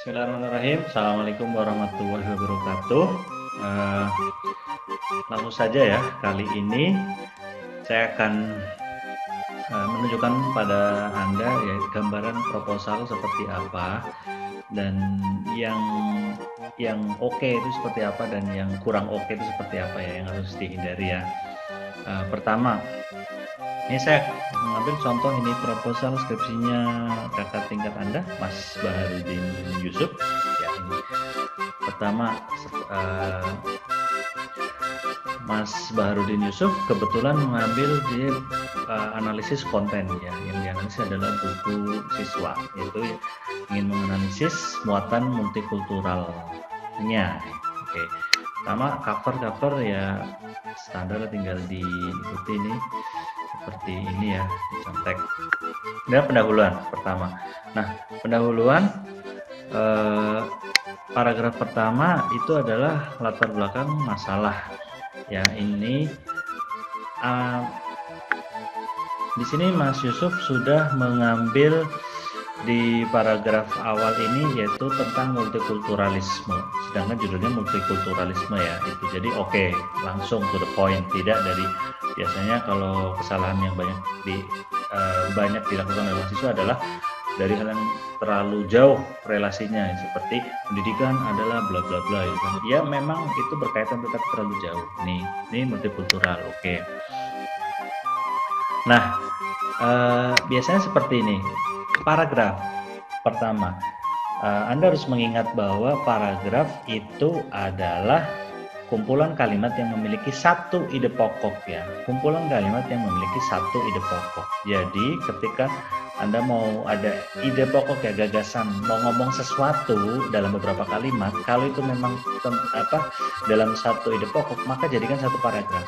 Bismillahirrahmanirrahim. Assalamualaikum warahmatullahi wabarakatuh. Eh, Langsung saja ya, kali ini saya akan menunjukkan pada Anda ya gambaran proposal seperti apa dan yang oke itu seperti apa dan yang kurang oke itu seperti apa ya yang harus dihindari ya. Pertama, ini saya mengambil contoh ini proposal skripsinya kakak tingkat Anda, Mas Baharudin Yusuf. Ya, ini pertama Mas Baharudin Yusuf kebetulan mengambil di analisis konten ya, yang dianalisis adalah buku siswa, yaitu ingin menganalisis muatan multikulturalnya. Oke. Pertama cover ya standar, tinggal diikuti ini seperti ini ya, contek. Dan pendahuluan pertama. Nah, pendahuluan paragraf pertama itu adalah latar belakang masalah. Ya, ini di sini Mas Yusuf sudah mengambil di paragraf awal ini yaitu tentang multikulturalisme, sedangkan judulnya multikulturalisme ya itu. Jadi oke, langsung to the point, tidak dari biasanya kalau kesalahan yang banyak dilakukan oleh mahasiswa adalah dari hal yang terlalu jauh relasinya, seperti pendidikan adalah bla bla bla gitu. Ya memang itu berkaitan tetapi terlalu jauh. Ini multikultural, oke. Nah, biasanya seperti ini. Paragraf pertama, Anda harus mengingat bahwa paragraf itu adalah kumpulan kalimat yang memiliki satu ide pokok ya. Kumpulan kalimat yang memiliki satu ide pokok. Jadi ketika Anda mau ada ide pokok ya, gagasan, mau ngomong sesuatu dalam beberapa kalimat, kalau itu memang dalam satu ide pokok, maka jadikan satu paragraf.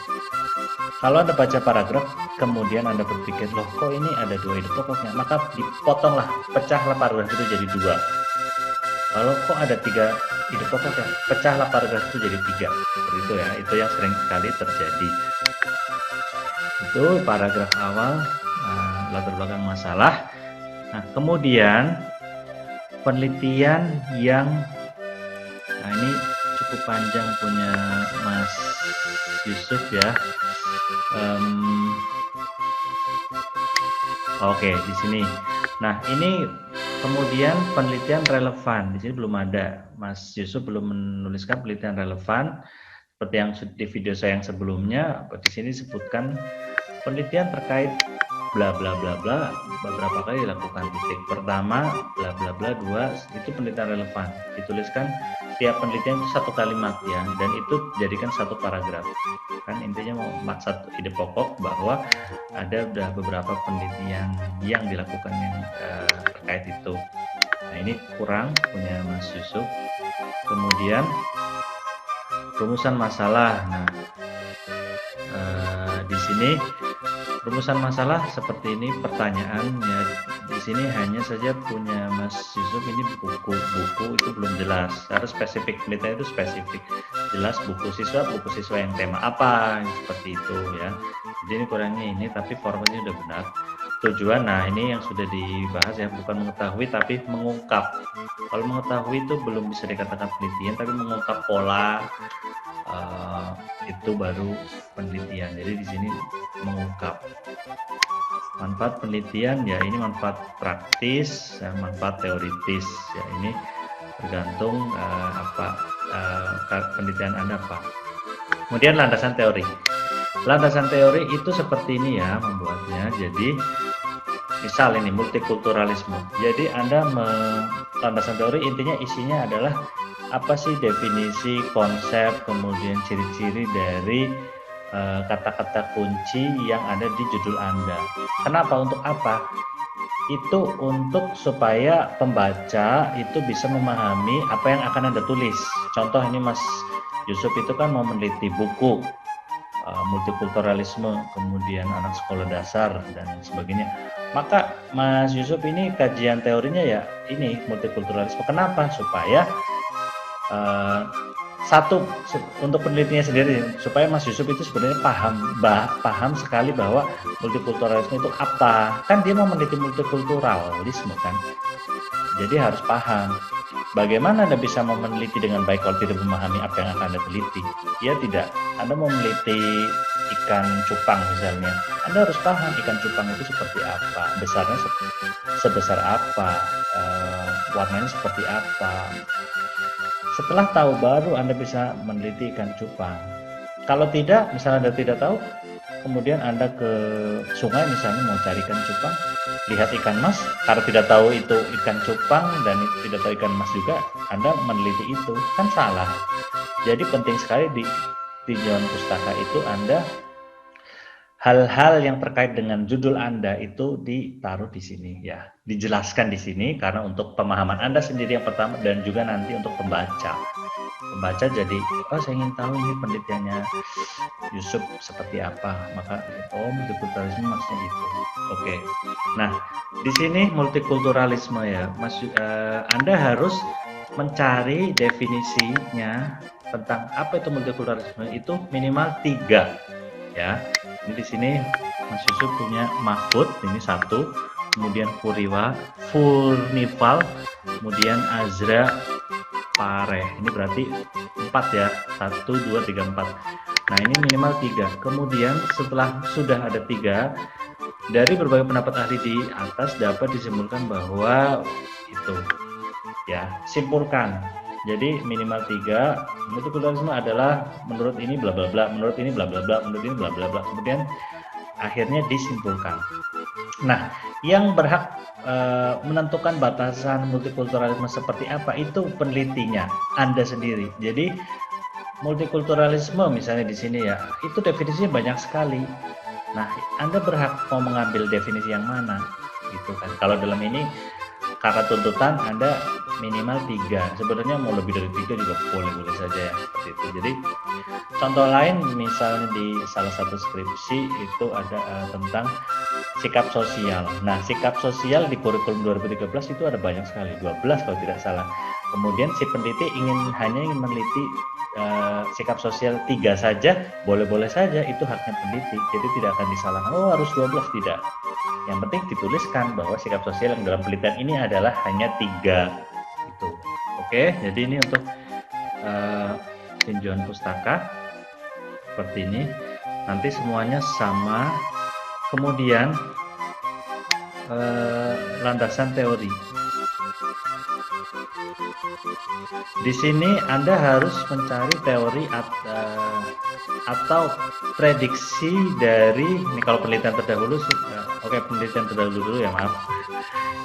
Kalau Anda baca paragraf, kemudian Anda berpikir, loh kok ini ada dua ide pokoknya, maka dipotonglah, pecahlah paragraf itu jadi dua. Kalau kok ada tiga ide pokoknya, pecahlah paragraf itu jadi tiga. Seperti itu ya, itu yang sering sekali terjadi. Itu paragraf awal, latar belakang masalah. Nah, kemudian penelitian yang, ini cukup panjang punya Mas Yusuf ya. Oke, di sini. Nah, ini kemudian penelitian relevan. Di sini belum ada. Mas Yusuf belum menuliskan penelitian relevan seperti yang di video saya yang sebelumnya. Di sini disebutkan penelitian terkait bla bla bla bla beberapa kali dilakukan titik. Pertama bla bla bla, dua itu penelitian relevan. Dituliskan tiap penelitian itu satu kalimat ya, dan itu jadikan satu paragraf. Kan intinya mau satu ide pokok bahwa ada udah beberapa penelitian yang dilakukan yang terkait itu. Nah, ini kurang punya Mas Yusuf. Kemudian rumusan masalah. Nah, di sini rumusan masalah seperti ini pertanyaannya. Di sini hanya saja punya Mas Yusuf ini buku itu belum jelas. Harus spesifik, penelitian itu spesifik. Jelas buku siswa yang tema apa, seperti itu ya. Jadi ini kurangnya ini, tapi formatnya udah benar. Tujuan, nah ini yang sudah dibahas ya, bukan mengetahui tapi mengungkap. Kalau mengetahui itu belum bisa dikatakan penelitian, tapi mengungkap pola itu baru penelitian. Jadi di sini mengungkap. Manfaat penelitian ya, ini manfaat praktis, manfaat teoritis ya, ini tergantung penelitian Anda apa. Kemudian landasan teori. Landasan teori itu seperti ini ya membuatnya. Jadi misal ini multikulturalisme. Jadi Anda landasan teori intinya isinya adalah apa sih definisi, konsep, kemudian ciri-ciri dari kata-kata kunci yang ada di judul Anda. Kenapa? Untuk apa? Itu untuk supaya pembaca itu bisa memahami apa yang akan Anda tulis. Contoh ini Mas Yusuf itu kan mau meneliti buku multikulturalisme, kemudian anak sekolah dasar dan sebagainya. Maka Mas Yusuf ini kajian teorinya ya ini multikulturalisme. Kenapa? Supaya satu, untuk penelitiannya sendiri, supaya Mas Yusuf itu sebenarnya paham sekali bahwa multikulturalisme itu apa. Kan dia mau meneliti multikulturalisme kan, jadi harus paham Bagaimana Anda bisa mau meneliti dengan baik kalau tidak memahami apa yang akan Anda teliti? Ya tidak. Anda mau meneliti ikan cupang misalnya, Anda harus paham ikan cupang itu seperti apa, besarnya sebesar apa, warnanya seperti apa. Setelah tahu baru Anda bisa meneliti ikan cupang. Kalau tidak, misalnya Anda tidak tahu, kemudian Anda ke sungai misalnya mau cari ikan cupang, lihat ikan mas, karena tidak tahu itu ikan cupang dan tidak tahu ikan mas juga, Anda meneliti itu, kan salah. Jadi penting sekali di tinjauan pustaka itu Anda hal-hal yang terkait dengan judul Anda itu ditaruh di sini ya, dijelaskan di sini karena untuk pemahaman Anda sendiri yang pertama dan juga nanti untuk pembaca. Pembaca jadi, oh saya ingin tahu ini penelitiannya Yusuf seperti apa, maka oh multikulturalisme maksudnya itu. Oke. Nah, di sini multikulturalisme ya, Anda harus mencari definisinya tentang apa itu multikulturalisme itu minimal 3 ya. Ini di sini Mas Yusuf punya Mahfud, ini 1, kemudian Furnival, kemudian Azra Pareh. Ini berarti 4 ya, 1, 2, 3, 4. Nah ini minimal 3. Kemudian setelah sudah ada 3, dari berbagai pendapat ahli di atas dapat disimpulkan bahwa itu ya, simpulkan. Jadi minimal 3, multikulturalisme adalah menurut ini bla bla bla, menurut ini bla bla bla, menurut ini bla bla bla. Kemudian akhirnya disimpulkan. Nah, yang berhak menentukan batasan multikulturalisme seperti apa itu penelitinya, Anda sendiri. Jadi multikulturalisme misalnya di sini ya, itu definisinya banyak sekali. Nah, Anda berhak mau mengambil definisi yang mana, gitu kan? Kalau dalam ini karena tuntutan Anda minimal 3, sebenarnya mau lebih dari 3 juga boleh-boleh saja ya, seperti itu. Jadi contoh lain misalnya di salah satu skripsi itu ada tentang sikap sosial. Nah, sikap sosial di kurikulum 2013 itu ada banyak sekali, 12 kalau tidak salah. Kemudian si peneliti hanya ingin meneliti sikap sosial 3 saja, boleh-boleh saja, itu haknya peneliti. Jadi tidak akan disalahkan, oh harus 12, tidak. Yang penting dituliskan bahwa sikap sosial yang dalam penelitian ini adalah hanya 3 itu. Oke, jadi ini untuk tinjauan pustaka seperti ini. Nanti semuanya sama. Kemudian landasan teori. Di sini Anda harus mencari teori atau prediksi dari ini kalau penelitian terdahulu sih. Oke, penelitian terdahulu dulu ya, maaf.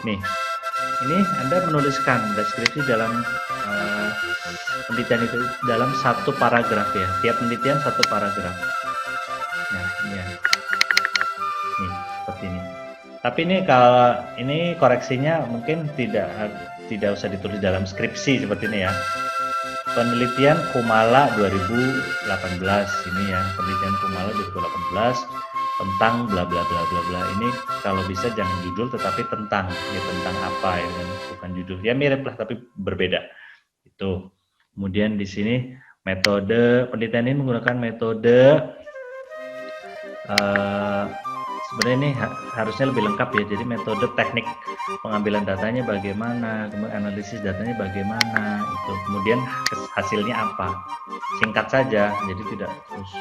Nih, ini Anda menuliskan deskripsi dalam penelitian itu dalam 1 paragraf ya. Tiap penelitian 1 paragraf. Nah, ini ya. Nih, seperti ini. Tapi ini kalau ini koreksinya mungkin tidak usah ditulis dalam skripsi seperti ini ya. Penelitian Kumala 2018 ini ya, penelitian Kumala 2018 tentang bla bla bla bla bla. Ini kalau bisa jangan judul tetapi tentang apa ya kan, bukan judul. Ya mirip lah tapi berbeda. Itu. Kemudian di sini metode penelitian ini menggunakan metode sebenarnya ini harusnya lebih lengkap ya. Jadi metode teknik pengambilan datanya bagaimana, kemudian analisis datanya bagaimana, itu kemudian hasilnya apa, singkat saja, jadi tidak terus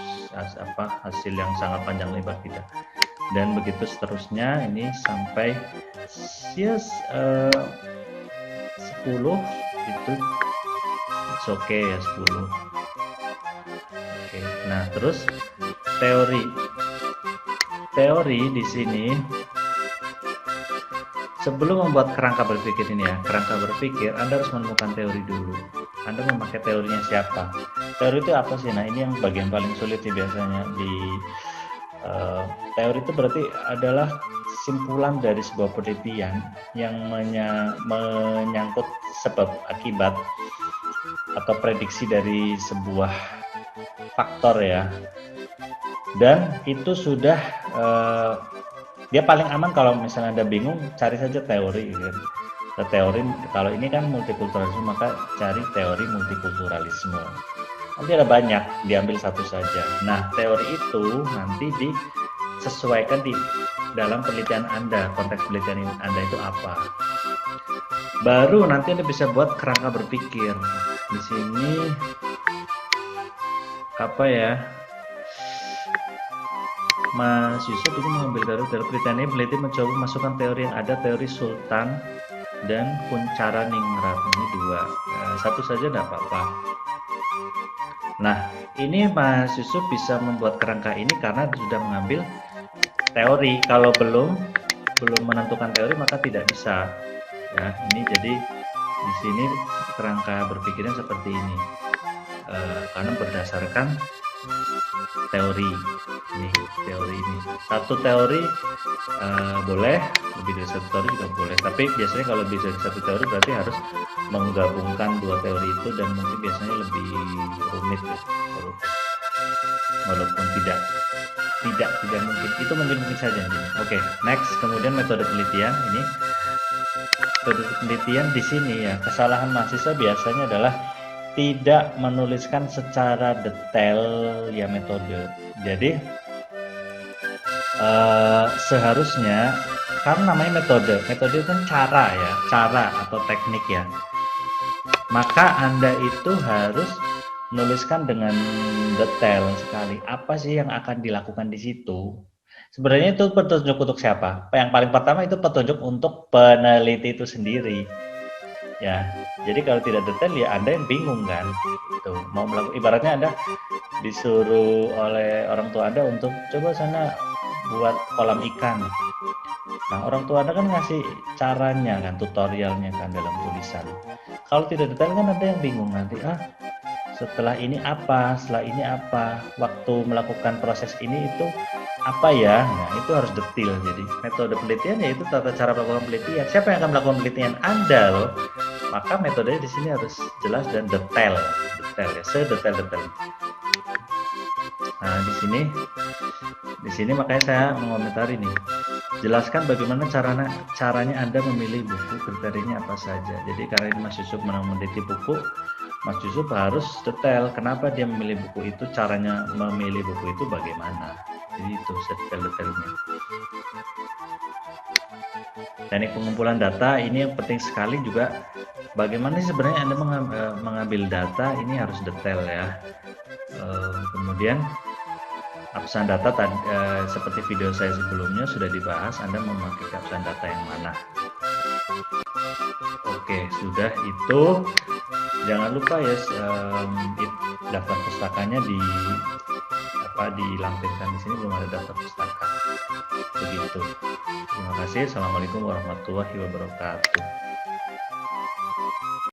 hasil yang sangat panjang lebar, tidak. Dan begitu seterusnya, ini sampai 10 itu it's okay ya, 10. Oke. Nah terus teori di sini sebelum membuat kerangka berpikir ini ya, kerangka berpikir Anda harus menemukan teori dulu. Anda memakai teorinya siapa? Teori itu apa sih? Nah ini yang bagian paling sulit sih biasanya di teori itu berarti adalah simpulan dari sebuah penelitian yang menyangkut sebab akibat atau prediksi dari sebuah faktor ya. Dan itu sudah dia paling aman kalau misalnya Anda bingung, cari saja teori kan. Teori kalau ini kan multikulturalisme, maka cari teori multikulturalisme. Nanti ada banyak, diambil satu saja. Nah, teori itu nanti disesuaikan di dalam penelitian Anda, konteks penelitian Anda itu apa. Baru nanti Anda bisa buat kerangka berpikir. Di sini apa ya? Mas Yusuf ini mengambil dari penelitian ini, peneliti mencoba memasukkan teori yang ada, teori Sultan dan Kuncara Ningrat. Ini dua, satu saja tidak apa-apa. Nah, ini Mas Yusuf bisa membuat kerangka ini karena sudah mengambil teori. Kalau belum menentukan teori maka tidak bisa. Ya, ini jadi di sini kerangka berpikirnya seperti ini, karena berdasarkan teori. Ini teori ini. Satu teori boleh, lebih dari satu teori juga boleh. Tapi biasanya kalau lebih dari satu teori berarti harus menggabungkan dua teori itu, dan mungkin biasanya lebih rumit ya. Walaupun tidak mungkin, itu mungkin saja. Oke, next. Kemudian metode penelitian ini. Metode penelitian di sini ya, kesalahan mahasiswa biasanya adalah tidak menuliskan secara detail ya metode. Jadi seharusnya, karena namanya metode kan cara ya, cara atau teknik ya, maka Anda itu harus menuliskan dengan detail sekali apa sih yang akan dilakukan di situ. Sebenarnya itu petunjuk untuk siapa? Yang paling pertama itu petunjuk untuk peneliti itu sendiri. Ya, jadi kalau tidak detail ya Anda yang bingung kan. Itu mau melakukan, ibaratnya Anda disuruh oleh orang tua Anda untuk coba sana buat kolam ikan. Nah, orang tua Anda kan ngasih caranya kan, tutorialnya kan dalam tulisan. Kalau tidak detail kan Anda yang bingung nanti, setelah ini apa, waktu melakukan proses ini itu apa ya. Nah, itu harus detail. Jadi metode penelitian yaitu tata cara melakukan penelitian. Siapa yang akan melakukan penelitian? Anda loh. Maka metodenya di sini harus jelas dan detail ya, sedetail-detail. Nah, di sini makanya saya mengomentari nih. Jelaskan bagaimana caranya Anda memilih buku, kriterianya apa saja. Jadi karena ini Mas Yusuf meneliti buku, Mas Yusuf harus detail kenapa dia memilih buku itu, caranya memilih buku itu bagaimana. Jadi itu sedetail-detailnya. Teknik pengumpulan data ini yang penting sekali juga. Bagaimana sih sebenarnya Anda mengambil data, ini harus detail ya. Kemudian absen data seperti video saya sebelumnya sudah dibahas, Anda memakai absen data yang mana. Oke, sudah itu. Jangan lupa ya, daftar pustakanya dilampirkan di sini, belum ada daftar pustaka. Begitu. Terima kasih. Assalamualaikum warahmatullahi wabarakatuh.